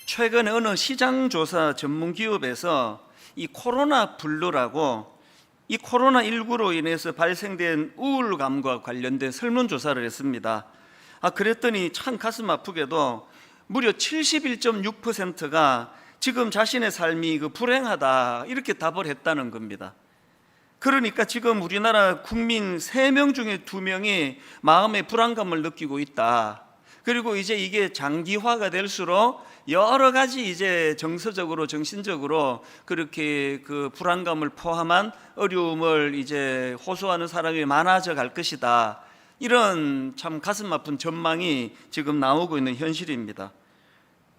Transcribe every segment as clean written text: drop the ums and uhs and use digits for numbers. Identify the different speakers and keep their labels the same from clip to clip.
Speaker 1: 최근에 어느 시장조사 전문기업에서 이 코로나 블루라고 이 코로나19로 인해서 발생된 우울감과 관련된 설문조사를 했습니다. 그랬더니 참 가슴 아프게도 무려 71.6%가 지금 자신의 삶이 불행하다 이렇게 답을 했다는 겁니다. 그러니까 지금 우리나라 국민 3명 중에 2명이 마음의 불안감을 느끼고 있다. 그리고 이제 이게 장기화가 될수록 여러 가지 이제 정서적으로 정신적으로 그렇게 그 불안감을 포함한 어려움을 이제 호소하는 사람이 많아져 갈 것이다. 이런 참 가슴 아픈 전망이 지금 나오고 있는 현실입니다.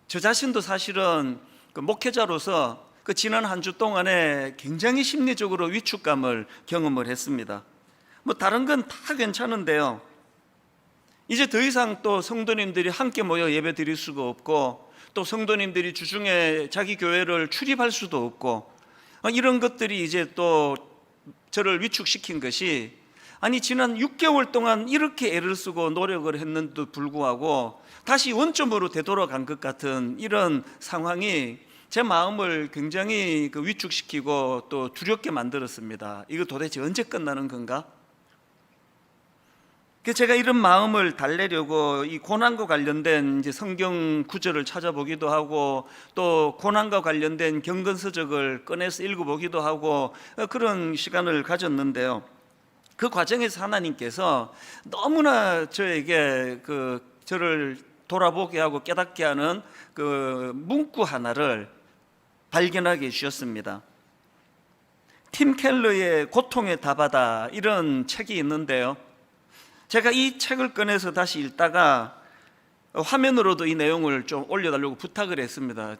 Speaker 1: 저 자신도 사실은 그 목회자로서 그 지난 한 주 동안에 굉장히 심리적으로 위축감을 경험을 했습니다. 뭐 다른 건 다 괜찮은데요, 이제 더 이상 또 성도님들이 함께 모여 예배 드릴 수가 없고, 또 성도님들이 주중에 자기 교회를 출입할 수도 없고, 이런 것들이 이제 또 저를 위축시킨 것이, 아니 지난 6개월 동안 이렇게 애를 쓰고 노력을 했는데도 불구하고 다시 원점으로 되돌아간 것 같은 이런 상황이 제 마음을 굉장히 위축시키고 또 두렵게 만들었습니다. 이거 도대체 언제 끝나는 건가? 제가 이런 마음을 달래려고 이 고난과 관련된 이제 성경 구절을 찾아보기도 하고, 또 고난과 관련된 경건서적을 꺼내서 읽어보기도 하고 그런 시간을 가졌는데요, 그 과정에서 하나님께서 너무나 저에게 저를 돌아보게 하고 깨닫게 하는 그 문구 하나를 발견하게 해주셨습니다. 팀 켈러의 고통의 답하다, 이런 책이 있는데요, 제가 이 책을 꺼내서 다시 읽다가 화면으로도 이 내용을 좀 올려달라고 부탁을 했습니다.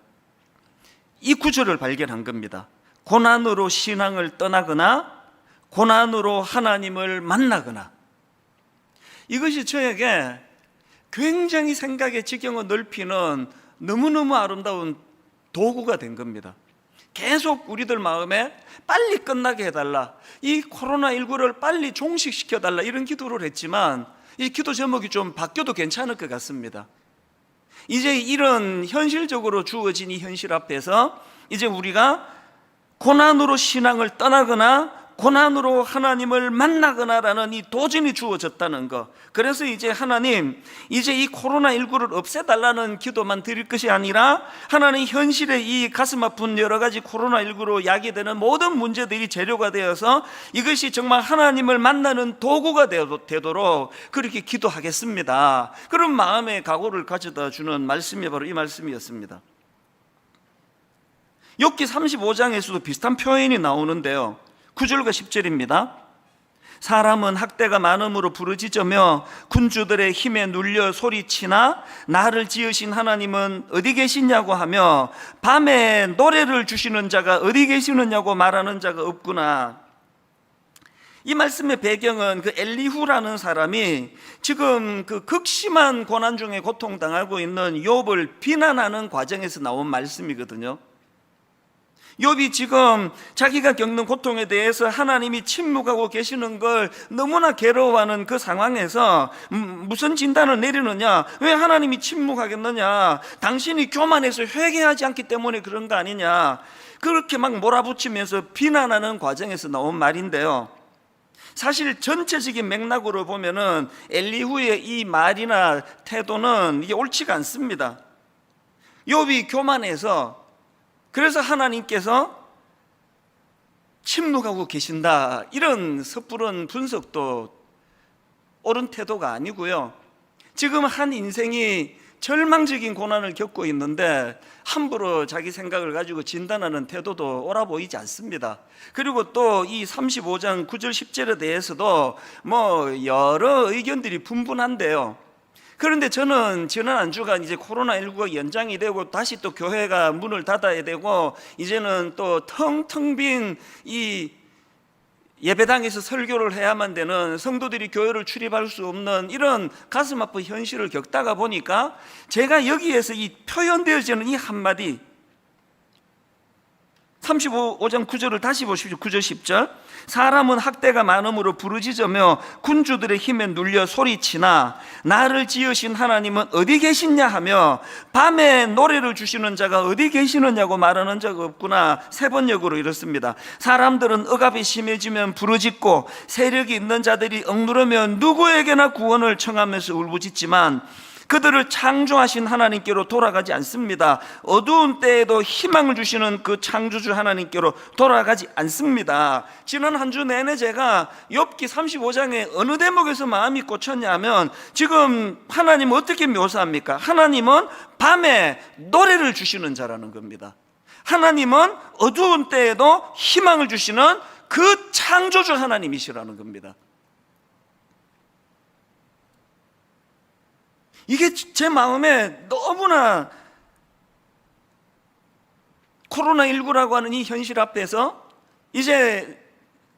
Speaker 1: 이 구절을 발견한 겁니다. 고난으로 신앙을 떠나거나 고난으로 하나님을 만나거나. 이것이 저에게 굉장히 생각의 지경을 넓히는 너무너무 아름다운 도구가 된 겁니다. 계속 우리들 마음에 빨리 끝나게 해달라, 이 코로나19를 빨리 종식시켜달라, 이런 기도를 했지만 이 기도 제목이 좀 바뀌어도 괜찮을 것 같습니다. 이제 이런 현실적으로 주어진 이 현실 앞에서 이제 우리가 고난으로 신앙을 떠나거나 고난으로 하나님을 만나거나라는 이 도전이 주어졌다는 것. 그래서 이제 하나님, 이제 이 코로나19를 없애달라는 기도만 드릴 것이 아니라 하나님, 현실의 이 가슴 아픈 여러 가지 코로나19로 야기되는 모든 문제들이 재료가 되어서 이것이 정말 하나님을 만나는 도구가 되도록 그렇게 기도하겠습니다. 그런 마음의 각오를 가져다 주는 말씀이 바로 이 말씀이었습니다. 욥기 35장에서도 비슷한 표현이 나오는데요, 9절과 10절입니다. 사람은 학대가 많음으로 부르짖으며 군주들의 힘에 눌려 소리치나 나를 지으신 하나님은 어디 계시냐고 하며 밤에 노래를 주시는 자가 어디 계시느냐고 말하는 자가 없구나. 이 말씀의 배경은 그 엘리후라는 사람이 지금 그 극심한 고난 중에 고통당하고 있는 욥을 비난하는 과정에서 나온 말씀이거든요. 욥이 지금 자기가 겪는 고통에 대해서 하나님이 침묵하고 계시는 걸 너무나 괴로워하는 그 상황에서 무슨 진단을 내리느냐? 왜 하나님이 침묵하겠느냐? 당신이 교만해서 회개하지 않기 때문에 그런 거 아니냐? 그렇게 막 몰아붙이면서 비난하는 과정에서 나온 말인데요, 사실 전체적인 맥락으로 보면은 엘리후의 이 말이나 태도는 이게 옳지가 않습니다. 욥이 교만해서, 그래서 하나님께서 침묵하고 계신다, 이런 섣부른 분석도 옳은 태도가 아니고요, 지금 한 인생이 절망적인 고난을 겪고 있는데 함부로 자기 생각을 가지고 진단하는 태도도 옳아 보이지 않습니다. 그리고 또 이 35장 9절 10절에 대해서도 뭐 여러 의견들이 분분한데요, 그런데 저는 지난 한 주간 이제 코로나19가 연장이 되고 다시 또 교회가 문을 닫아야 되고 이제는 또 텅텅 빈 이 예배당에서 설교를 해야만 되는, 성도들이 교회를 출입할 수 없는 이런 가슴 아픈 현실을 겪다가 보니까 제가 여기에서 이 표현되어지는 이 한마디, 35장 9절을 다시 보십시오. 9절 10절. 사람은 학대가 많음으로 부르짖으며 군주들의 힘에 눌려 소리치나 나를 지으신 하나님은 어디 계시냐 하며 밤에 노래를 주시는 자가 어디 계시느냐고 말하는 자가 없구나. 세 번역으로 이렇습니다. 사람들은 억압이 심해지면 부르짖고 세력이 있는 자들이 억누르면 누구에게나 구원을 청하면서 울부짖지만 그들을 창조하신 하나님께로 돌아가지 않습니다. 어두운 때에도 희망을 주시는 그 창조주 하나님께로 돌아가지 않습니다. 지난 한 주 내내 제가 욥기 35장에 어느 대목에서 마음이 꽂혔냐면, 지금 하나님은 어떻게 묘사합니까? 하나님은 밤에 노래를 주시는 자라는 겁니다. 하나님은 어두운 때에도 희망을 주시는 그 창조주 하나님이시라는 겁니다. 이게 제 마음에 너무나, 코로나19라고 하는 이 현실 앞에서 이제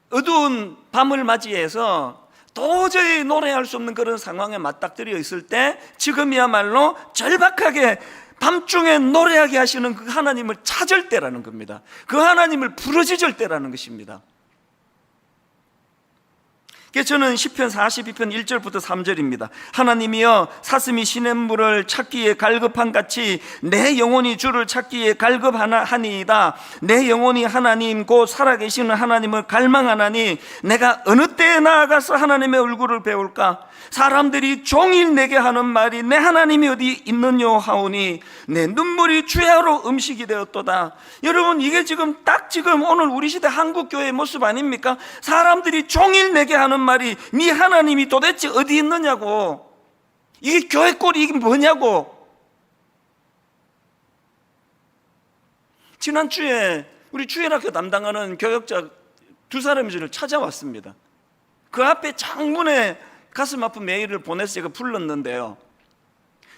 Speaker 1: 어두운 밤을 맞이해서 도저히 노래할 수 없는 그런 상황에 맞닥뜨려 있을 때, 지금이야말로 절박하게 밤중에 노래하게 하시는 그 하나님을 찾을 때라는 겁니다. 그 하나님을 부르짖을 때라는 것입니다. 저는 시편 42편 1절부터 3절입니다. 하나님이여, 사슴이 시냇물을 찾기에 갈급한 같이 내 영혼이 주를 찾기에 갈급하니이다. 내 영혼이 하나님 곧 살아계시는 하나님을 갈망하나니 내가 어느 때에 나아가서 하나님의 얼굴을 배울까? 사람들이 종일 내게 하는 말이 내 하나님이 어디 있느냐 하오니 내 눈물이 주야로 음식이 되었도다. 여러분, 이게 지금 오늘 우리 시대 한국교회의 모습 아닙니까? 사람들이 종일 내게 하는 말이 네 하나님이 도대체 어디 있느냐고, 이게 교회 꼴이 이게 뭐냐고. 지난주에 우리 주일학교 담당하는 교역자 두 사람이 저를 찾아왔습니다. 그 앞에 장문의 가슴 아픈 메일을 보내서 제가 불렀는데요,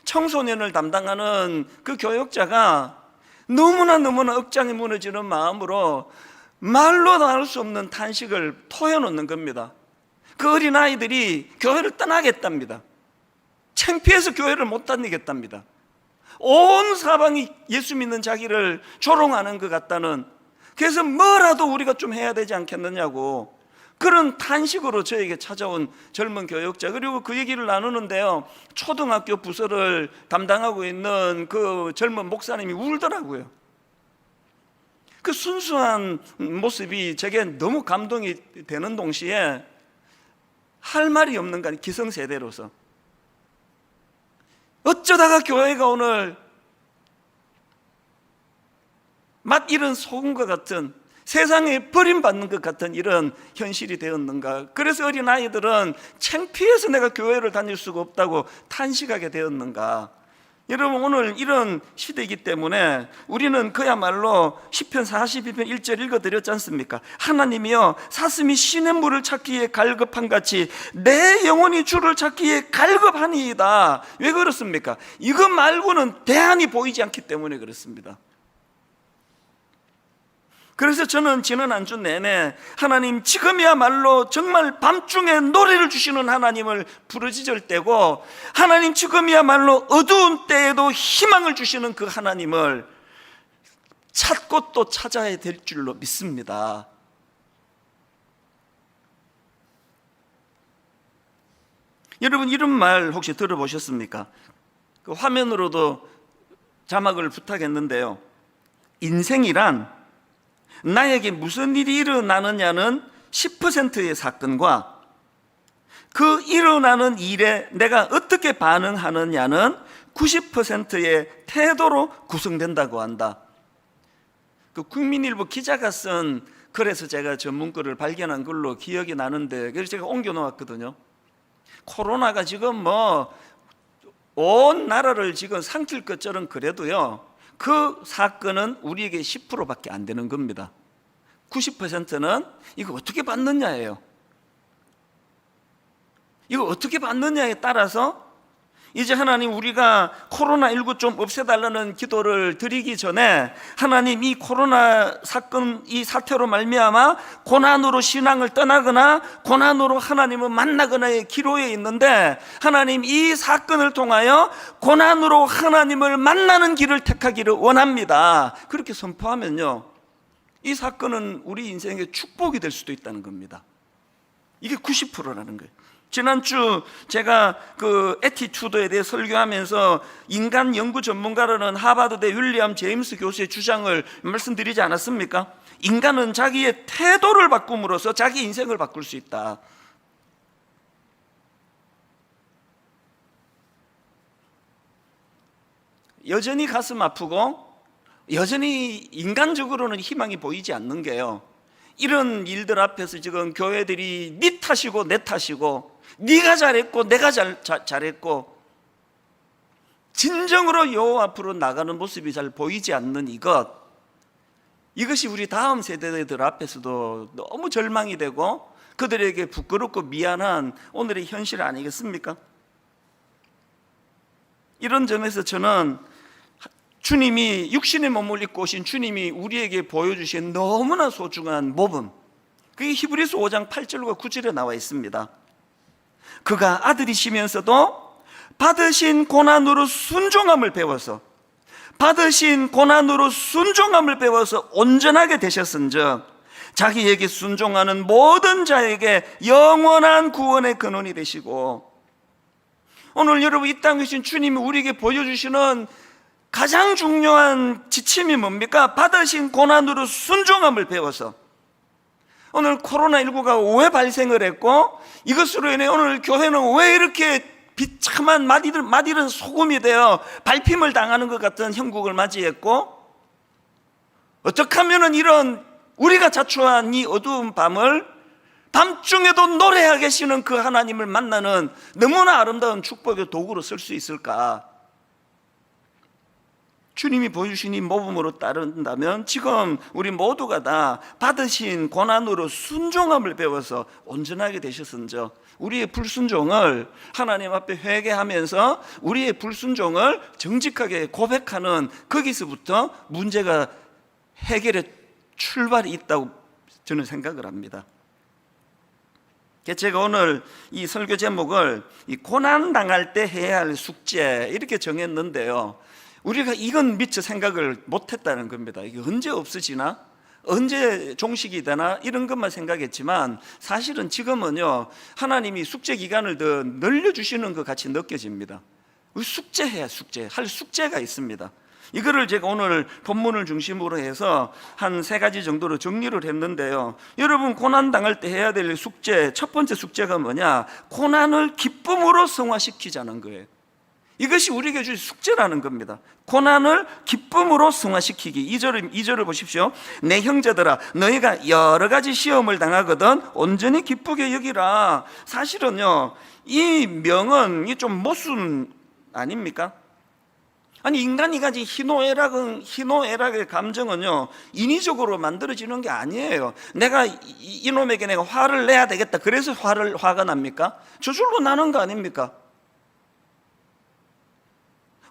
Speaker 1: 청소년을 담당하는 그 교역자가 너무나 억장이 무너지는 마음으로 말로 나눌 수 없는 탄식을 토해놓는 겁니다. 그 어린아이들이 교회를 떠나겠답니다. 창피해서 교회를 못 다니겠답니다. 온 사방이 예수 믿는 자기를 조롱하는 것 같다는, 그래서 뭐라도 우리가 좀 해야 되지 않겠느냐고 그런 탄식으로 저에게 찾아온 젊은 교역자, 그리고 그 얘기를 나누는데요, 초등학교 부서를 담당하고 있는 그 젊은 목사님이 울더라고요. 그 순수한 모습이 제게 너무 감동이 되는 동시에 할 말이 없는 거 아니에요. 기성세대로서 어쩌다가 교회가 오늘 맛 잃은 소금과 같은, 세상에 버림받는 것 같은 이런 현실이 되었는가? 그래서 어린아이들은 창피해서 내가 교회를 다닐 수가 없다고 탄식하게 되었는가? 여러분, 오늘 이런 시대이기 때문에 우리는 그야말로 시편 42편 1절 읽어드렸지 않습니까? 하나님이여, 사슴이 시냇물을 찾기에 갈급한 같이 내 영혼이 주를 찾기에 갈급하니이다. 왜 그렇습니까? 이거 말고는 대안이 보이지 않기 때문에 그렇습니다. 그래서 저는 지난 한 주 내내 하나님, 지금이야말로 정말 밤중에 노래를 주시는 하나님을 부르짖을 때고, 하나님 지금이야말로 어두운 때에도 희망을 주시는 그 하나님을 찾고 또 찾아야 될 줄로 믿습니다. 여러분, 이런 말 혹시 들어보셨습니까? 그 화면으로도 자막을 부탁했는데요, 인생이란 나에게 무슨 일이 일어나느냐는 10%의 사건과 그 일어나는 일에 내가 어떻게 반응하느냐는 90%의 태도로 구성된다고 한다. 그 국민일보 기자가 쓴 글에서 제가 전문글을 발견한 걸로 기억이 나는데, 그래서 제가 옮겨 놓았거든요. 코로나가 지금 온 나라를 지금 삼킬 것처럼 그래도요, 그 사건은 우리에게 10%밖에 안 되는 겁니다. 90%는 이거 어떻게 받느냐예요. 이거 어떻게 받느냐에 따라서 이제 하나님, 우리가 코로나19 좀 없애달라는 기도를 드리기 전에 하나님, 이 코로나 사건, 이 사태로 말미암아 고난으로 신앙을 떠나거나 고난으로 하나님을 만나거나의 기로에 있는데, 하나님, 이 사건을 통하여 고난으로 하나님을 만나는 길을 택하기를 원합니다. 그렇게 선포하면요, 이 사건은 우리 인생의 축복이 될 수도 있다는 겁니다. 이게 90%라는 거예요. 지난주 제가 그 애티튜드에 대해 설교하면서 인간 연구 전문가라는 하버드대 윌리엄 제임스 교수의 주장을 말씀드리지 않았습니까? 인간은 자기의 태도를 바꿈으로써 자기 인생을 바꿀 수 있다. 여전히 가슴 아프고 여전히 인간적으로는 희망이 보이지 않는 게요, 이런 일들 앞에서 지금 교회들이 네 탓이고 내 탓이고 네가 잘했고 내가 잘했고 진정으로 여호와 앞으로 나가는 모습이 잘 보이지 않는 이것이 우리 다음 세대들 앞에서도 너무 절망이 되고 그들에게 부끄럽고 미안한 오늘의 현실 아니겠습니까? 이런 점에서 저는 주님이 육신의 몸을 입고 오신 주님이 우리에게 보여주신 너무나 소중한 모범, 그게 히브리서 5장 8절과 9절에 나와 있습니다. 그가 아들이시면서도 받으신 고난으로 순종함을 배워서 온전하게 되셨은즉 자기에게 순종하는 모든 자에게 영원한 구원의 근원이 되시고, 오늘 여러분 이 땅에 계신 주님이 우리에게 보여주시는 가장 중요한 지침이 뭡니까? 받으신 고난으로 순종함을 배워서. 오늘 코로나19가 왜 발생을 했고 이것으로 인해 오늘 교회는 왜 이렇게 비참한 맛이른 소금이 되어 밟힘을 당하는 것 같은 형국을 맞이했고, 어떻게 하면 이런 우리가 자초한 이 어두운 밤을 밤중에도 노래하게 계시는 그 하나님을 만나는 너무나 아름다운 축복의 도구로 쓸 수 있을까? 주님이 보여주신 이 모범으로 따른다면 지금 우리 모두가 다 받으신 고난으로 순종함을 배워서 온전하게 되셨은즉 우리의 불순종을 하나님 앞에 회개하면서 우리의 불순종을 정직하게 고백하는 거기서부터 문제가 해결의 출발이 있다고 저는 생각을 합니다. 제가 오늘 이 설교 제목을 이 고난 당할 때 해야 할 숙제 이렇게 정했는데요, 우리가 이건 미처 생각을 못했다는 겁니다. 이게 언제 없어지나? 언제 종식이 되나? 이런 것만 생각했지만 사실은 지금은요, 하나님이 숙제 기간을 더 늘려주시는 것 같이 느껴집니다. 숙제해야 할 숙제가 있습니다. 이거를 제가 오늘 본문을 중심으로 해서 한 3가지 정도로 정리를 했는데요, 여러분 고난 당할 때 해야 될 숙제, 첫 번째 숙제가 뭐냐? 고난을 기쁨으로 성화시키자는 거예요. 이것이 우리에게 주신 숙제라는 겁니다. 고난을 기쁨으로 성화시키기. 2절을 보십시오. 내 형제들아, 너희가 여러 가지 시험을 당하거든 온전히 기쁘게 여기라. 사실은요, 이 명은 좀 모순 아닙니까? 아니, 인간이 가진 희노애락의 감정은요, 인위적으로 만들어지는 게 아니에요. 내가 이놈에게 내가 화를 내야 되겠다, 그래서 화가 납니까? 저절로 나는 거 아닙니까?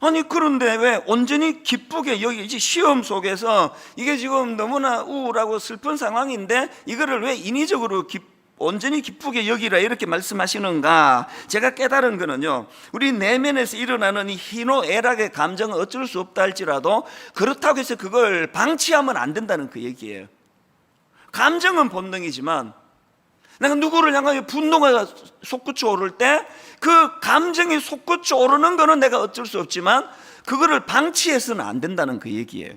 Speaker 1: 아니, 그런데 왜 온전히 기쁘게 여기지? 시험 속에서 이게 지금 너무나 우울하고 슬픈 상황인데 이거를 왜 인위적으로 온전히 기쁘게 여기라 이렇게 말씀하시는가? 제가 깨달은 거는요, 우리 내면에서 일어나는 이 희노애락의 감정은 어쩔 수 없다 할지라도 그렇다고 해서 그걸 방치하면 안 된다는 그 얘기예요. 감정은 본능이지만 내가 누구를 향하여 분노가 솟구쳐 오를 때 그 감정이 솟구쳐 오르는 거는 내가 어쩔 수 없지만 그거를 방치해서는 안 된다는 그 얘기예요.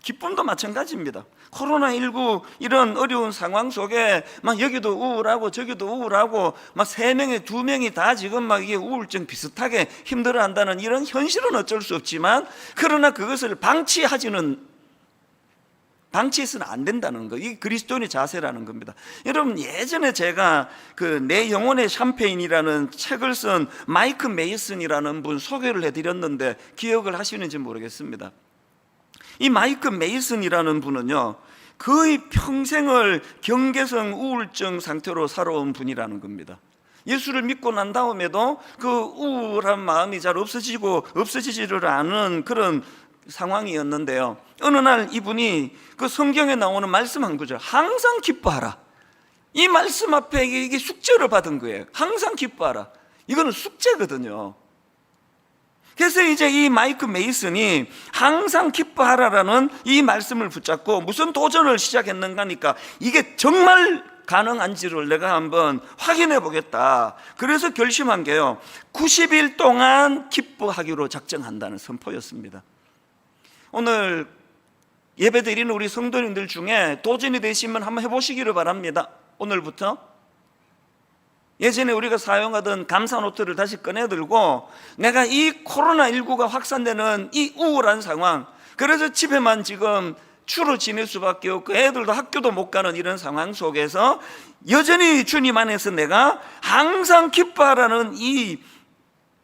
Speaker 1: 기쁨도 마찬가지입니다. 코로나19 이런 어려운 상황 속에 막 여기도 우울하고 저기도 우울하고 막 3명에 2명이 다 지금 막 이게 우울증 비슷하게 힘들어한다는 이런 현실은 어쩔 수 없지만, 그러나 그것을 방치해서는 안 된다는 거, 이게 그리스도인의 자세라는 겁니다. 여러분, 예전에 제가 그 내 영혼의 샴페인이라는 책을 쓴 마이크 메이슨이라는 분 소개를 해드렸는데 기억을 하시는지 모르겠습니다. 이 마이크 메이슨이라는 분은요, 거의 평생을 경계성 우울증 상태로 살아온 분이라는 겁니다. 예수를 믿고 난 다음에도 그 우울한 마음이 잘 없어지지를 않은 그런 상황이었는데요, 어느 날 이분이 그 성경에 나오는 말씀 한 구절, 항상 기뻐하라, 이 말씀 앞에 이게 숙제를 받은 거예요. 항상 기뻐하라, 이거는 숙제거든요. 그래서 이제 이 마이크 메이슨이 항상 기뻐하라라는 이 말씀을 붙잡고 무슨 도전을 시작했는가 하니까 이게 정말 가능한지를 내가 한번 확인해 보겠다. 그래서 결심한 게요, 90일 동안 기뻐하기로 작정한다는 선포였습니다. 오늘 예배드리는 우리 성도님들 중에 도전이 되시면 한번 해보시기를 바랍니다. 오늘부터 예전에 우리가 사용하던 감사 노트를 다시 꺼내들고 내가 이 코로나19가 확산되는 이 우울한 상황, 그래서 집에만 지금 주로 지낼 수밖에 없고 애들도 학교도 못 가는 이런 상황 속에서 여전히 주님 안에서 내가 항상 기뻐하라는 이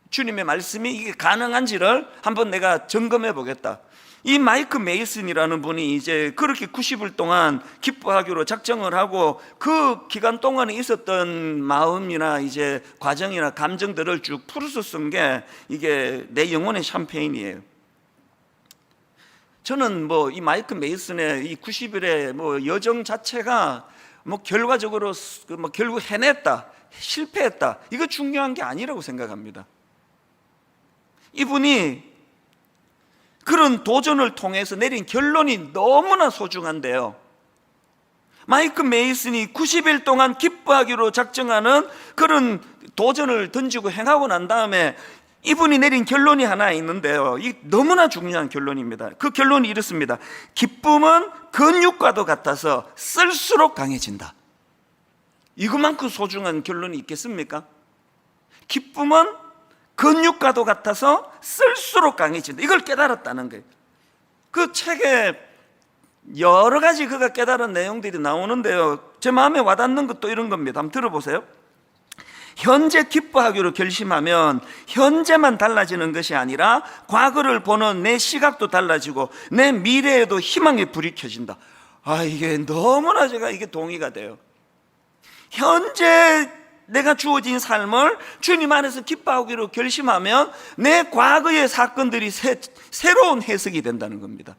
Speaker 1: 주님의 말씀이 이게 가능한지를 한번 내가 점검해 보겠다. 이 마이크 메이슨이라는 분이 이제 그렇게 90일 동안 기뻐하기로 작정을 하고 그 기간 동안에 있었던 마음이나 이제 과정이나 감정들을 쭉 풀어서 쓴 게 이게 내 영혼의 샴페인이에요. 저는 뭐 이 마이크 메이슨의 이 90일의 뭐 여정 자체가 뭐 결과적으로 뭐 결국 해냈다, 실패했다, 이거 중요한 게 아니라고 생각합니다. 이분이 그런 도전을 통해서 내린 결론이 너무나 소중한데요, 마이크 메이슨이 90일 동안 기뻐하기로 작정하는 그런 도전을 던지고 행하고 난 다음에 이분이 내린 결론이 하나 있는데요, 이 너무나 중요한 결론입니다. 그 결론이 이렇습니다. 기쁨은 근육과도 같아서 쓸수록 강해진다. 이것만큼 소중한 결론이 있겠습니까? 기쁨은 근육과도 같아서 쓸수록 강해진다. 이걸 깨달았다는 거예요. 그 책에 여러 가지 그가 깨달은 내용들이 나오는데요, 제 마음에 와닿는 것도 이런 겁니다. 한번 들어보세요. 현재 기뻐하기로 결심하면 현재만 달라지는 것이 아니라 과거를 보는 내 시각도 달라지고 내 미래에도 희망의 불이 켜진다. 이게 너무나 제가 이게 동의가 돼요. 현재 내가 주어진 삶을 주님 안에서 기뻐하기로 결심하면 내 과거의 사건들이 새로운 해석이 된다는 겁니다.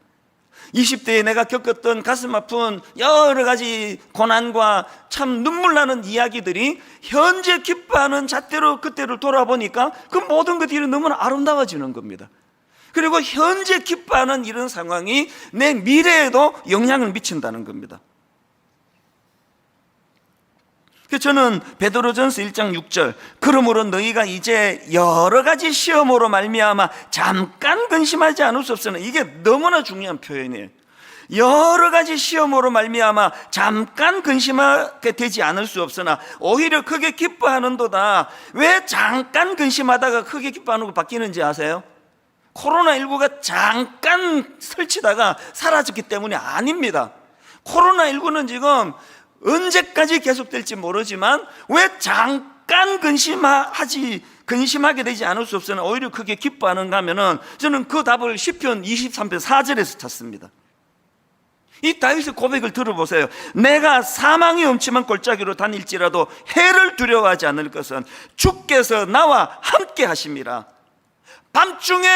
Speaker 1: 20대에 내가 겪었던 가슴 아픈 여러 가지 고난과 참 눈물 나는 이야기들이 현재 기뻐하는 잣대로 그때를 돌아보니까 그 모든 것들이 너무나 아름다워지는 겁니다. 그리고 현재 기뻐하는 이런 상황이 내 미래에도 영향을 미친다는 겁니다. 저는 베드로전서 1장 6절, 그러므로 너희가 이제 여러 가지 시험으로 말미암아 잠깐 근심하지 않을 수 없으나, 이게 너무나 중요한 표현이에요. 여러 가지 시험으로 말미암아 잠깐 근심하게 되지 않을 수 없으나 오히려 크게 기뻐하는도다. 왜 잠깐 근심하다가 크게 기뻐하는 거 바뀌는지 아세요? 코로나19가 잠깐 설치다가 사라졌기 때문이 아닙니다. 코로나19는 지금 언제까지 계속될지 모르지만 왜 잠깐 근심하게 되지 않을 수 없으나 오히려 크게 기뻐하는가 하면은, 저는 그 답을 시편 23편 4절에서 찾습니다. 이 다윗의 고백을 들어보세요. 내가 사망의 엄침한 골짜기로 다닐지라도 해를 두려워하지 않을 것은 주께서 나와 함께 하심이라. 밤중에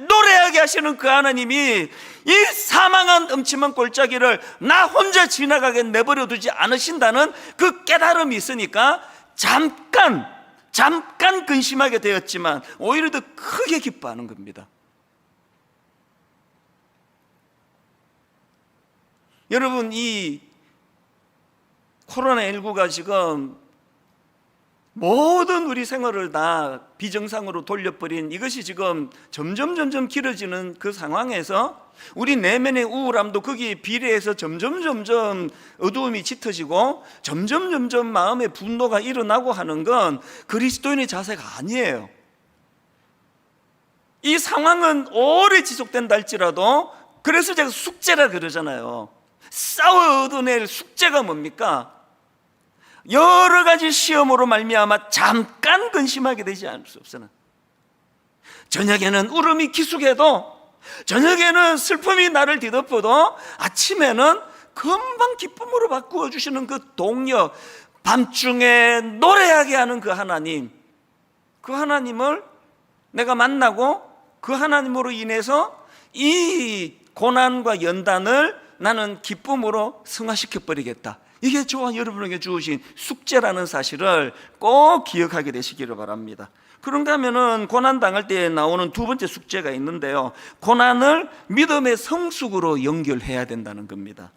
Speaker 1: 노래하게 하시는 그 하나님이 이 사망한 엄침한 골짜기를 나 혼자 지나가게 내버려 두지 않으신다는 그 깨달음이 있으니까 잠깐 근심하게 되었지만 오히려 더 크게 기뻐하는 겁니다. 여러분, 이 코로나19가 지금 모든 우리 생활을 다 비정상으로 돌려버린 이것이 지금 점점 길어지는 그 상황에서 우리 내면의 우울함도 거기에 비례해서 점점 어두움이 짙어지고 점점 마음의 분노가 일어나고 하는 건 그리스도인의 자세가 아니에요. 이 상황은 오래 지속된다 할지라도, 그래서 제가 숙제라 그러잖아요. 싸워 얻어낼 숙제가 뭡니까? 여러 가지 시험으로 말미암아 잠깐 근심하게 되지 않을 수 없으나, 저녁에는 울음이 기숙해도, 저녁에는 슬픔이 나를 뒤덮어도 아침에는 금방 기쁨으로 바꾸어 주시는 그 동력, 밤중에 노래하게 하는 그 하나님, 그 하나님을 내가 만나고 그 하나님으로 인해서 이 고난과 연단을 나는 기쁨으로 승화시켜 버리겠다. 이게 저와 여러분에게 주어진 숙제라는 사실을 꼭 기억하게 되시기를 바랍니다. 그런가 하면은 고난 당할 때 나오는 두 번째 숙제가 있는데요, 고난을 믿음의 성숙으로 연결해야 된다는 겁니다.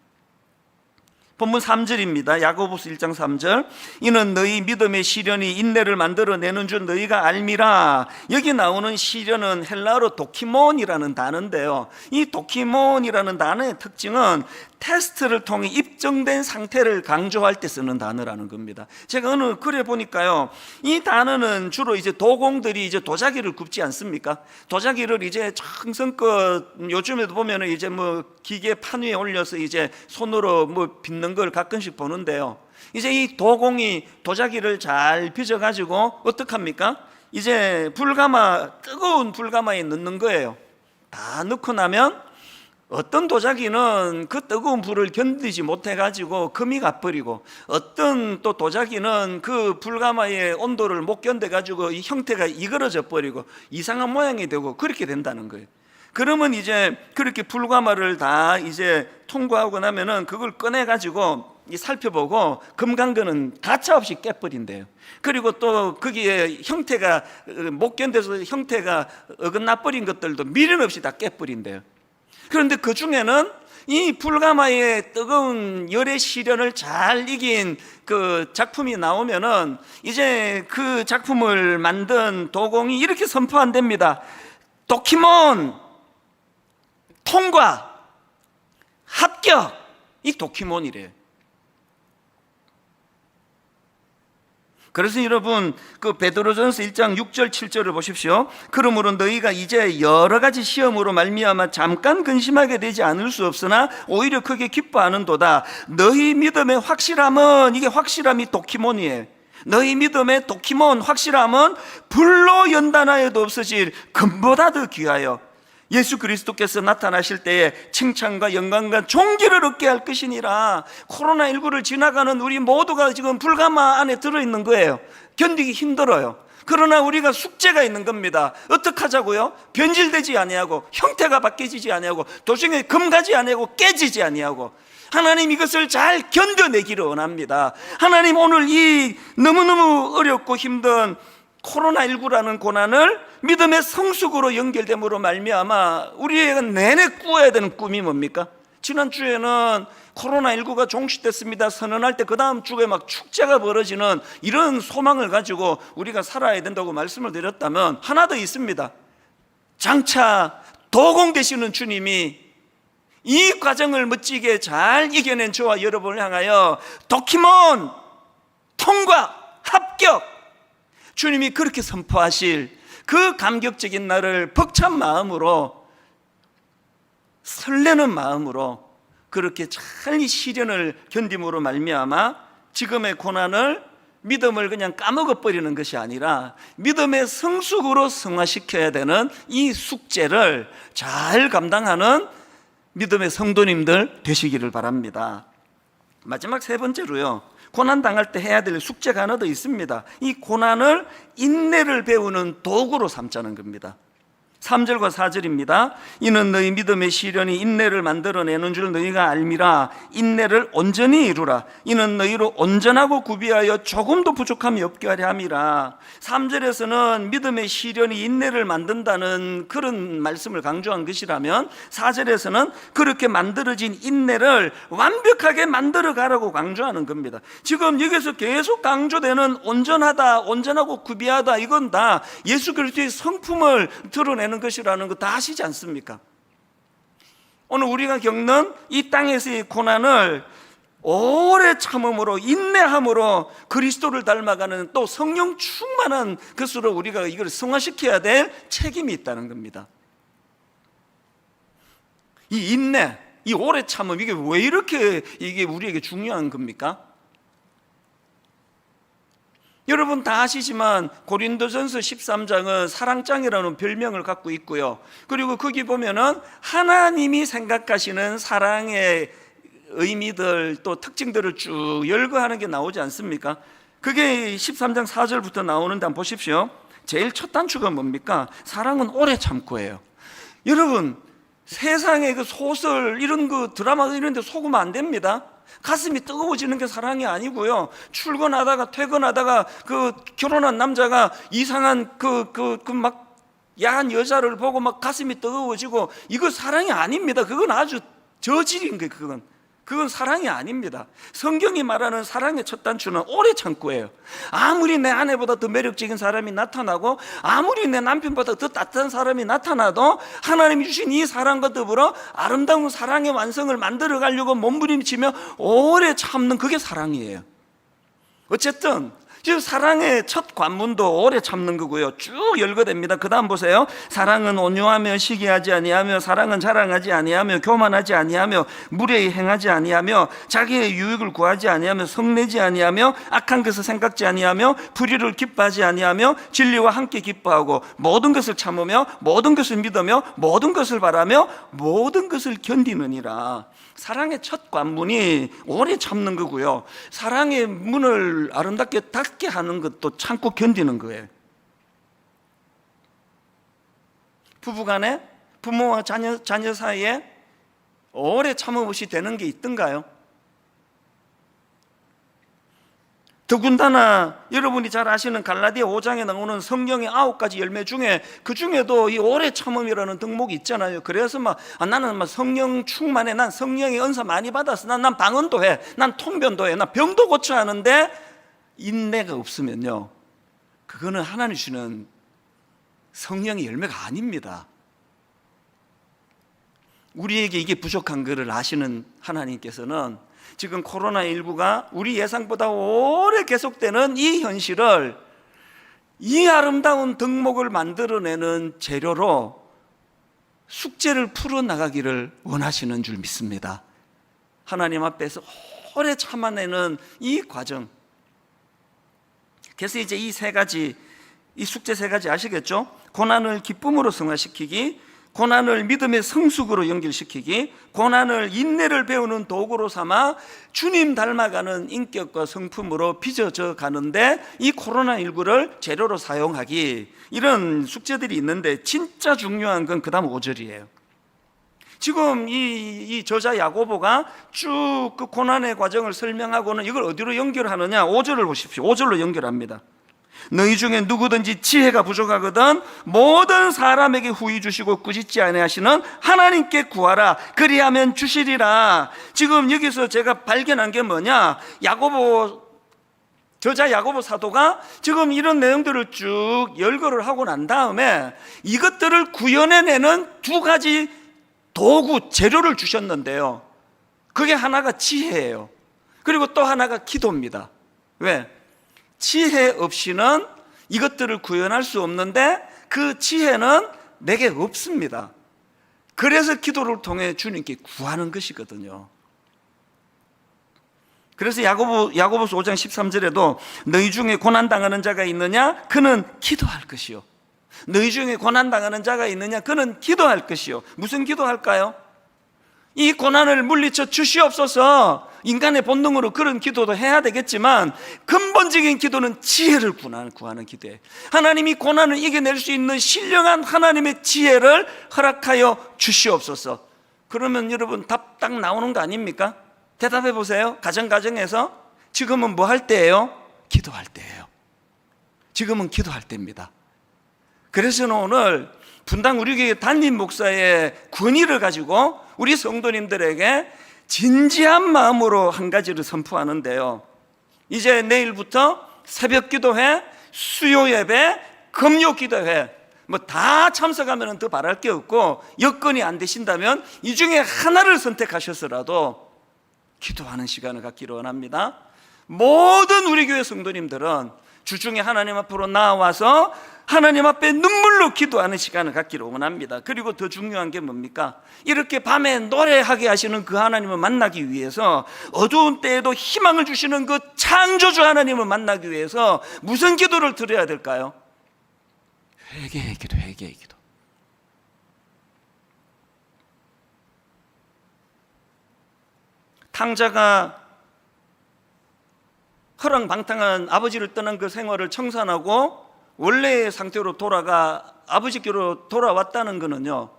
Speaker 1: 본문 3절입니다. 야고보서 1장 3절. 이는 너희 믿음의 시련이 인내를 만들어내는 줄 너희가 알미라. 여기 나오는 시련은 헬라어로 도키몬이라는 단어인데요, 이 도키몬이라는 단어의 특징은 테스트를 통해 입증된 상태를 강조할 때 쓰는 단어라는 겁니다. 제가 어느 글에 보니까요, 이 단어는 주로 이제 도공들이 이제 도자기를 굽지 않습니까? 도자기를 이제 정성껏 요즘에도 보면은 이제 뭐 기계 판 위에 올려서 이제 손으로 뭐 빚는 걸 가끔씩 보는데요, 이제 이 도공이 도자기를 잘 빚어가지고 어떡합니까? 이제 뜨거운 불가마에 넣는 거예요. 다 넣고 나면 어떤 도자기는 그 뜨거운 불을 견디지 못해가지고 금이 가버리고, 어떤 또 도자기는 그 불가마의 온도를 못 견뎌가지고 이 형태가 이그러져 버리고 이상한 모양이 되고 그렇게 된다는 거예요. 그러면 이제 그렇게 불가마를 다 이제 통과하고 나면은 그걸 꺼내가지고 살펴보고 금강근은 가차없이 깨버린대요. 그리고 또 거기에 형태가 못 견뎌서 형태가 어긋나 버린 것들도 미련 없이 다 깨버린대요. 그런데 그 중에는 이 불가마의 뜨거운 열의 시련을 잘 이긴 그 작품이 나오면은 이제 그 작품을 만든 도공이 이렇게 선포한답니다. 도키몬 통과 합격. 이 도키몬이래요. 그래서 여러분 그 베드로전서 1장 6절 7절을 보십시오. 그러므로 너희가 이제 여러 가지 시험으로 말미암아 잠깐 근심하게 되지 않을 수 없으나 오히려 크게 기뻐하는도다. 너희 믿음의 확실함은, 이게 확실함이 도키몬이에요. 너희 믿음의 도키몬 확실함은 불로 연단하여도 없어질 금보다 더 귀하여 예수 그리스도께서 나타나실 때에 칭찬과 영광과 존귀를 얻게 할 것이니라. 코로나19를 지나가는 우리 모두가 지금 불가마 안에 들어있는 거예요. 견디기 힘들어요. 그러나 우리가 숙제가 있는 겁니다. 어떻게 하자고요? 변질되지 아니하고 형태가 바뀌지 아니하고 도중에 금가지 아니하고 깨지지 아니하고, 하나님 이것을 잘 견뎌내기를 원합니다. 하나님 오늘 이 너무너무 어렵고 힘든 코로나19라는 고난을 믿음의 성숙으로 연결됨으로 말미암아 우리가 내내 꾸어야 되는 꿈이 뭡니까? 지난주에는 코로나19가 종식됐습니다 선언할 때 그 다음 주에 막 축제가 벌어지는 이런 소망을 가지고 우리가 살아야 된다고 말씀을 드렸다면, 하나 더 있습니다. 장차 도공 되시는 주님이 이 과정을 멋지게 잘 이겨낸 저와 여러분을 향하여 도키몬 통과 합격, 주님이 그렇게 선포하실 그 감격적인 날을 벅찬 마음으로, 설레는 마음으로 그렇게 잘 이 시련을 견딤으로 말미암아 지금의 고난을, 믿음을 그냥 까먹어버리는 것이 아니라 믿음의 성숙으로 승화시켜야 되는 이 숙제를 잘 감당하는 믿음의 성도님들 되시기를 바랍니다. 마지막 세 번째로요, 고난 당할 때 해야 될 숙제가 하나 더 있습니다. 이 고난을 인내를 배우는 도구로 삼자는 겁니다. 3절과 4절입니다. 이는 너희 믿음의 시련이 인내를 만들어내는 줄 너희가 알미라. 인내를 온전히 이루라. 이는 너희로 온전하고 구비하여 조금도 부족함이 없게 하려 함이라. 3절에서는 믿음의 시련이 인내를 만든다는 그런 말씀을 강조한 것이라면, 4절에서는 그렇게 만들어진 인내를 완벽하게 만들어 가라고 강조하는 겁니다. 지금 여기서 계속 강조되는 온전하다, 온전하고 구비하다, 이건 다 예수 그리스도의 성품을 드러내는 것이라는 거 다 아시지 않습니까? 오늘 우리가 겪는 이 땅에서의 고난을 오래 참음으로, 인내함으로 그리스도를 닮아가는 또 성령 충만한 것으로 우리가 이걸 승화시켜야 될 책임이 있다는 겁니다. 이 인내, 이 오래 참음, 이게 왜 이렇게 이게 우리에게 중요한 겁니까? 여러분 다 아시지만 고린도전서 13장은 사랑장이라는 별명을 갖고 있고요, 그리고 거기 보면은 하나님이 생각하시는 사랑의 의미들 또 특징들을 쭉 열거하는 게 나오지 않습니까? 그게 13장 4절부터 나오는데 한번 보십시오. 제일 첫 단추가 뭡니까? 사랑은 오래 참고예요. 여러분, 세상에 그 소설 이런 그 드라마 이런 데 속으면 안 됩니다. 가슴이 뜨거워지는 게 사랑이 아니고요. 출근하다가 퇴근하다가 그 결혼한 남자가 이상한 막 야한 여자를 보고 막 가슴이 뜨거워지고, 이거 사랑이 아닙니다. 그건 아주 저질인 거예요. 그건 사랑이 아닙니다. 성경이 말하는 사랑의 첫 단추는 오래 참고예요. 아무리 내 아내보다 더 매력적인 사람이 나타나고, 아무리 내 남편보다 더 따뜻한 사람이 나타나도 하나님이 주신 이 사랑과 더불어 아름다운 사랑의 완성을 만들어 가려고 몸부림치며 오래 참는, 그게 사랑이에요. 어쨌든 지금 사랑의 첫 관문도 오래 참는 거고요. 쭉 열거됩니다. 그 다음 보세요. 사랑은 온유하며 시기하지 아니하며, 사랑은 자랑하지 아니하며, 교만하지 아니하며, 무례히 행하지 아니하며, 자기의 유익을 구하지 아니하며, 성내지 아니하며, 악한 것을 생각지 아니하며, 불의를 기뻐하지 아니하며, 진리와 함께 기뻐하고, 모든 것을 참으며, 모든 것을 믿으며, 모든 것을 바라며, 모든 것을 견디느니라. 사랑의 첫 관문이 오래 참는 거고요. 사랑의 문을 아름답게 닫게 하는 것도 참고 견디는 거예요. 부부간에, 부모와 자녀 사이에 오래 참음없이 되는 게 있던가요? 더군다나 여러분이 잘 아시는 갈라디아 5장에 나오는 성경의 9가지 열매 중에, 그 중에도 이 오래 참음이라는 덕목이 있잖아요. 그래서 나는 성령 충만해, 난 성령의 은사 많이 받았어, 난 방언도 해, 난 통변도 해, 난 병도 고쳐 하는데 인내가 없으면요, 그거는 하나님 주시는 성령의 열매가 아닙니다. 우리에게 이게 부족한 것을 아시는 하나님께서는 지금 코로나19가 우리 예상보다 오래 계속되는 이 현실을, 이 아름다운 덕목을 만들어내는 재료로 숙제를 풀어나가기를 원하시는 줄 믿습니다. 하나님 앞에서 오래 참아내는 이 과정. 그래서 이제 이 숙제 3가지 아시겠죠? 고난을 기쁨으로 승화시키기, 고난을 믿음의 성숙으로 연결시키기, 고난을 인내를 배우는 도구로 삼아 주님 닮아가는 인격과 성품으로 빚어져 가는데 이 코로나19를 재료로 사용하기, 이런 숙제들이 있는데 진짜 중요한 건 그 다음 5절이에요. 지금 이 저자 야고보가 쭉 그 고난의 과정을 설명하고는 이걸 어디로 연결하느냐? 5절을 보십시오. 5절로 연결합니다. 너희 중에 누구든지 지혜가 부족하거든 모든 사람에게 후히 주시고 꾸짖지 아니하시는 하나님께 구하라, 그리하면 주시리라. 지금 여기서 제가 발견한 게 뭐냐? 저자 야고보 사도가 지금 이런 내용들을 쭉 열거를 하고 난 다음에 이것들을 구현해내는 2가지 도구, 재료를 주셨는데요, 그게 하나가 지혜예요. 그리고 또 하나가 기도입니다. 왜? 지혜 없이는 이것들을 구현할 수 없는데 그 지혜는 내게 없습니다. 그래서 기도를 통해 주님께 구하는 것이거든요. 그래서 야고보서 5장 13절에도 너희 중에 고난당하는 자가 있느냐? 그는 기도할 것이요. 너희 중에 고난당하는 자가 있느냐? 그는 기도할 것이요. 무슨 기도할까요? 이 고난을 물리쳐 주시옵소서, 인간의 본능으로 그런 기도도 해야 되겠지만 근본적인 기도는 지혜를 구하는 기도예요. 하나님이 고난을 이겨낼 수 있는 신령한 하나님의 지혜를 허락하여 주시옵소서. 그러면 여러분 답 딱 나오는 거 아닙니까? 대답해 보세요. 가정에서 지금은 뭐 할 때예요? 기도할 때예요. 지금은 기도할 때입니다. 그래서 오늘 분당 우리 교회 담임 목사의 권위를 가지고 우리 성도님들에게 진지한 마음으로 한 가지를 선포하는데요, 이제 내일부터 새벽 기도회, 수요 예배, 금요 기도회 다 참석하면 더 바랄 게 없고, 여건이 안 되신다면 이 중에 하나를 선택하셔서라도 기도하는 시간을 갖기를 원합니다. 모든 우리 교회 성도님들은 주중에 하나님 앞으로 나와서 하나님 앞에 눈물로 기도하는 시간을 갖기를 원합니다. 그리고 더 중요한 게 뭡니까? 이렇게 밤에 노래하게 하시는 그 하나님을 만나기 위해서, 어두운 때에도 희망을 주시는 그 창조주 하나님을 만나기 위해서 무슨 기도를 드려야 될까요? 회개의 기도, 회개의 기도. 탕자가 허랑방탕한 아버지를 떠난 그 생활을 청산하고 원래의 상태로 돌아가 아버지께로 돌아왔다는 것은요,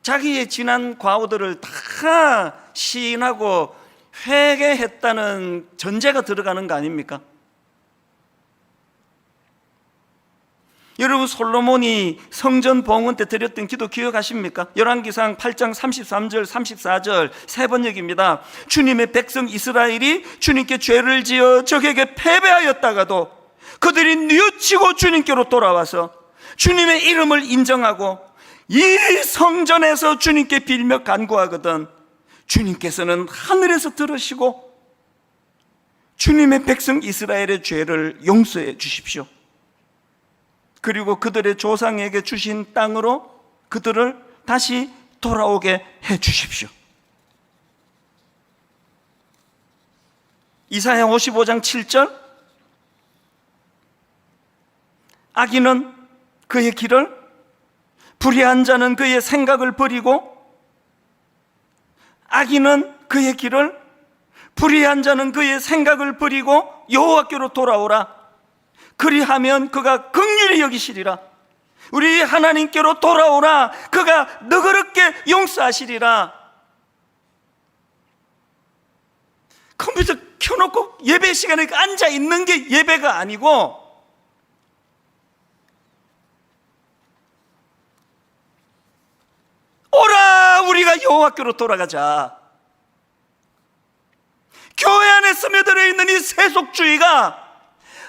Speaker 1: 자기의 지난 과오들을 다 시인하고 회개했다는 전제가 들어가는 거 아닙니까? 여러분, 솔로몬이 성전 봉헌 때 드렸던 기도 기억하십니까? 열왕기상 8장 33절 34절 세 번역입니다. 주님의 백성 이스라엘이 주님께 죄를 지어 적에게 패배하였다가도 그들이 뉘우치고 주님께로 돌아와서 주님의 이름을 인정하고 이 성전에서 주님께 빌며 간구하거든 주님께서는 하늘에서 들으시고 주님의 백성 이스라엘의 죄를 용서해 주십시오. 그리고 그들의 조상에게 주신 땅으로 그들을 다시 돌아오게 해 주십시오. 이사야 55장 7절 악인은 그의 길을, 불의한 자는 그의 생각을 버리고, 악인은 그의 길을, 불의한 자는 그의 생각을 버리고 여호와께로 돌아오라. 그리하면 그가 긍휼히 여기시리라. 우리 하나님께로 돌아오라. 그가 너그럽게 용서하시리라. 컴퓨터 켜놓고 예배 시간에 앉아 있는 게 예배가 아니고, 오라 우리가 여호와께로 돌아가자. 교회 안에 스며들어 있는 이 세속주의가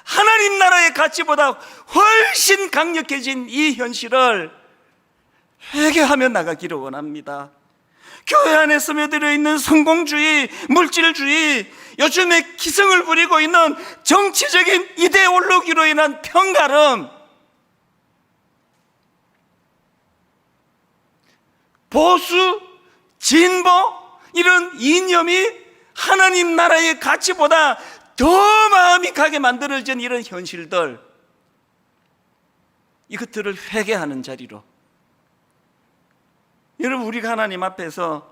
Speaker 1: 하나님 나라의 가치보다 훨씬 강력해진 이 현실을 회개하며 나가기를 원합니다. 교회 안에 스며들어 있는 성공주의, 물질주의, 요즘에 기승을 부리고 있는 정치적인 이데올로기로 인한 편가름, 보수, 진보, 이런 이념이 하나님 나라의 가치보다 더 마음이 가게 만들어진 이런 현실들, 이것들을 회개하는 자리로, 여러분, 우리가 하나님 앞에서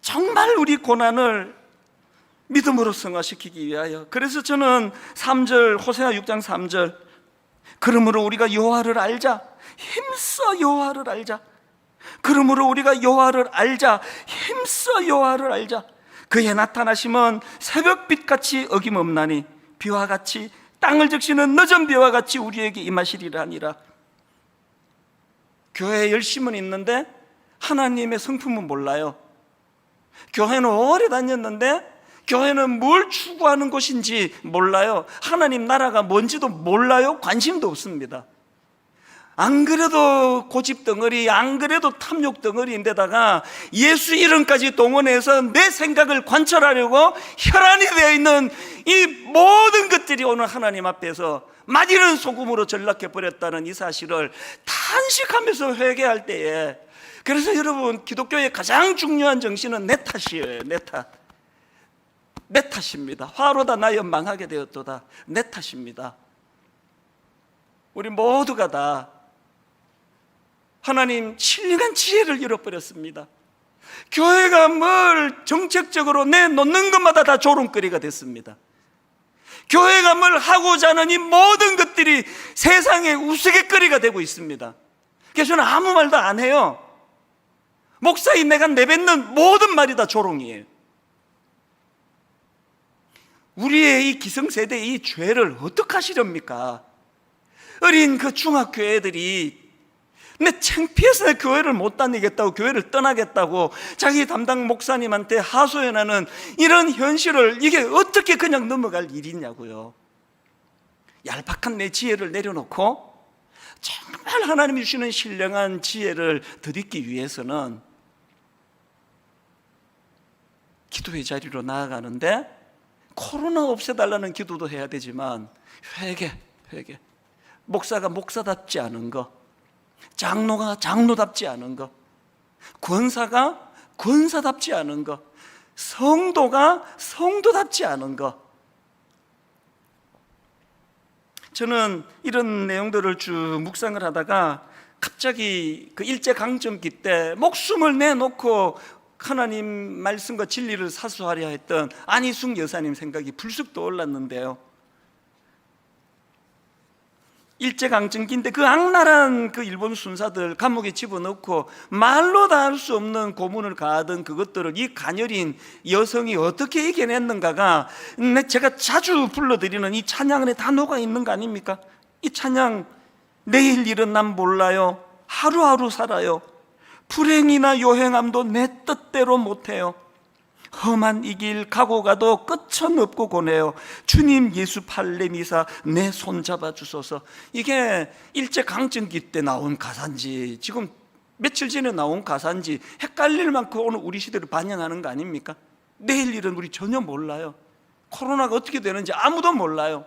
Speaker 1: 정말 우리 고난을 믿음으로 승화시키기 위하여, 그래서 저는 3절, 호세아 6장 3절, 그러므로 우리가 여호와를 알자, 힘써 여호와를 알자. 그러므로 우리가 여호와를 알자, 힘써 여호와를 알자. 그의 나타나심은 새벽빛같이 어김없나니 비와 같이, 땅을 적시는 늦은 비와 같이 우리에게 임하시리라 하니라. 교회에 열심은 있는데 하나님의 성품은 몰라요. 교회는 오래 다녔는데 교회는 뭘 추구하는 곳인지 몰라요. 하나님 나라가 뭔지도 몰라요. 관심도 없습니다. 안 그래도 고집덩어리, 안 그래도 탐욕덩어리인데다가 예수 이름까지 동원해서 내 생각을 관철하려고 혈안이 되어 있는 이 모든 것들이 오늘 하나님 앞에서 마디는 소금으로 전락해버렸다는 이 사실을 탄식하면서 회개할 때에, 그래서 여러분, 기독교의 가장 중요한 정신은 내 탓이에요. 내 탓. 내 탓입니다. 화로다 나여 망하게 되었도다. 내 탓입니다. 우리 모두가 다 하나님 신령한 지혜를 잃어버렸습니다. 교회가 뭘 정책적으로 내놓는 것마다 다 조롱거리가 됐습니다. 교회가 뭘 하고자 하는 이 모든 것들이 세상의 우스갯거리가 되고 있습니다. 그래서 저는 아무 말도 안 해요. 목사인 내가 내뱉는 모든 말이 다 조롱이에요. 우리의 이 기성세대의 이 죄를 어떻게 하시렵니까? 어린 그 중학교 애들이 내 창피해서 교회를 못 다니겠다고, 교회를 떠나겠다고 자기 담당 목사님한테 하소연하는 이런 현실을, 이게 어떻게 그냥 넘어갈 일이냐고요. 얄팍한 내 지혜를 내려놓고 정말 하나님이 주시는 신령한 지혜를 드리기 위해서는 기도의 자리로 나아가는데, 코로나 없애달라는 기도도 해야 되지만 회개. 목사가 목사답지 않은 거, 장로가 장로답지 않은 거, 권사가 권사답지 않은 거, 성도가 성도답지 않은 거. 저는 이런 내용들을 쭉 묵상을 하다가 갑자기 그 일제강점기 때 목숨을 내놓고 하나님 말씀과 진리를 사수하려 했던 안희숙 여사님 생각이 불쑥 떠올랐는데요, 일제강점기인데 그 악랄한 그 일본 순사들 감옥에 집어넣고 말로 다 할 수 없는 고문을 가하던 그것들을 이 가녀린 여성이 어떻게 이겨냈는가가 제가 자주 불러드리는 이 찬양 안에 다 녹아 있는 거 아닙니까? 이 찬양, 내일 일은 난 몰라요, 하루하루 살아요, 불행이나 요행함도 내 뜻대로 못해요, 험한 이 길 가고 가도 끝은 없고 고네요, 주님 예수 팔레미사 내 손 잡아 주소서. 이게 일제강점기 때 나온 가사인지 지금 며칠 전에 나온 가사인지 헷갈릴 만큼 오늘 우리 시대를 반영하는 거 아닙니까? 내일 일은 우리 전혀 몰라요. 코로나가 어떻게 되는지 아무도 몰라요.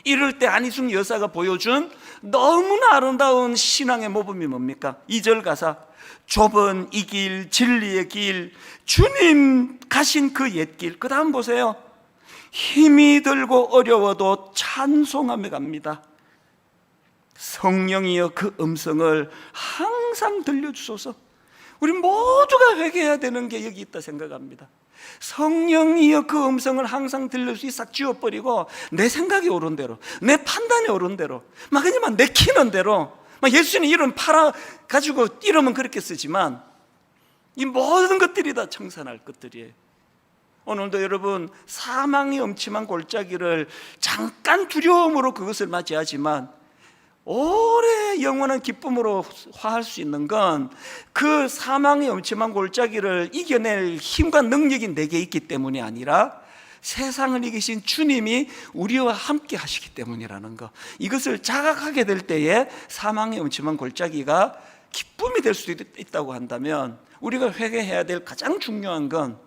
Speaker 1: 이럴 때 안희숙 여사가 보여준 너무나 아름다운 신앙의 모범이 뭡니까? 2절 가사, 좁은 이 길 진리의 길 주님 가신 그 옛길. 그 다음 보세요. 힘이 들고 어려워도 찬송하며 갑니다. 성령이여 그 음성을 항상 들려주소서. 우리 모두가 회개해야 되는 게 여기 있다 생각합니다. 성령이여 그 음성을 항상 들려주시. 싹 지워버리고 내 생각이 옳은 대로, 내 판단이 옳은 대로, 막 그냥 내키는 대로, 막 예수님 이름 팔아가지고 이름은 그렇게 쓰지만 이 모든 것들이 다 청산할 것들이에요. 오늘도 여러분 사망의 엄침한 골짜기를 잠깐 두려움으로 그것을 맞이하지만 오래 영원한 기쁨으로 화할 수 있는 건 그 사망의 엄침한 골짜기를 이겨낼 힘과 능력이 내게 있기 때문이 아니라 세상을 이기신 주님이 우리와 함께 하시기 때문이라는 것, 이것을 자각하게 될 때에 사망의 엄침한 골짜기가 기쁨이 될 수도 있다고 한다면 우리가 회개해야 될 가장 중요한 건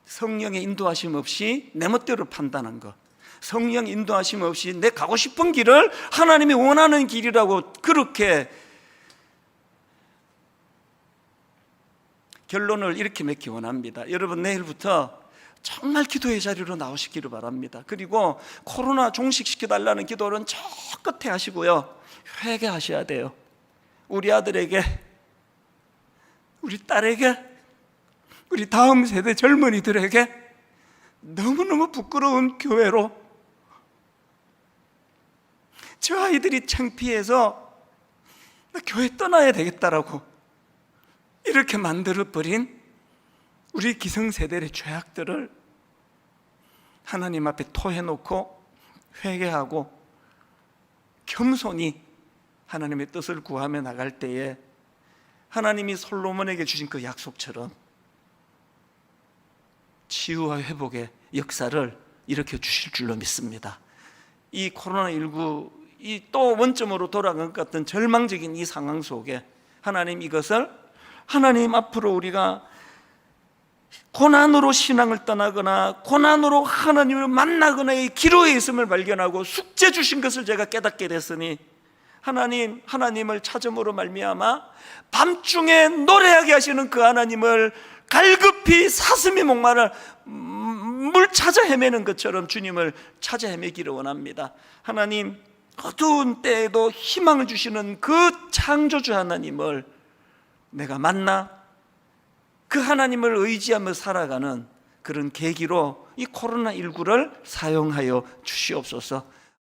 Speaker 1: 성령의 인도하심 없이 내 멋대로 판단한 것, 성령 인도하심 없이 내 가고 싶은 길을 하나님이 원하는 길이라고 그렇게 결론을 이렇게 맺기 원합니다. 여러분 내일부터 정말 기도의 자리로 나오시기를 바랍니다. 그리고 코로나 종식시켜달라는 기도는 저 끝에 하시고요, 회개하셔야 돼요. 우리 아들에게, 우리 딸에게, 우리 다음 세대 젊은이들에게 너무너무 부끄러운 교회로, 저 아이들이 창피해서 나 교회 떠나야 되겠다라고 이렇게 만들어버린 우리 기성세대의 죄악들을 하나님 앞에 토해놓고 회개하고 겸손히 하나님의 뜻을 구하며 나갈 때에 하나님이 솔로몬에게 주신 그 약속처럼 치유와 회복의 역사를 일으켜 주실 줄로 믿습니다. 이 코로나19 이 또 원점으로 돌아간 것 같은 절망적인 이 상황 속에 하나님 이것을, 하나님 앞으로 우리가 고난으로 신앙을 떠나거나 고난으로 하나님을 만나거나의 기로에 있음을 발견하고 숙제 주신 것을 제가 깨닫게 됐으니 하나님을 찾음으로 말미암아 밤중에 노래하게 하시는 그 하나님을 갈급히 사슴이 목마를 물 찾아 헤매는 것처럼 주님을 찾아 헤매기를 원합니다. 하나님, 어두운 때에도 희망을 주시는 그 창조주 하나님을 내가 만나 그 하나님을 의지하며 살아가는 그런 계기로 이 코로나19를 사용하여 주시옵소서.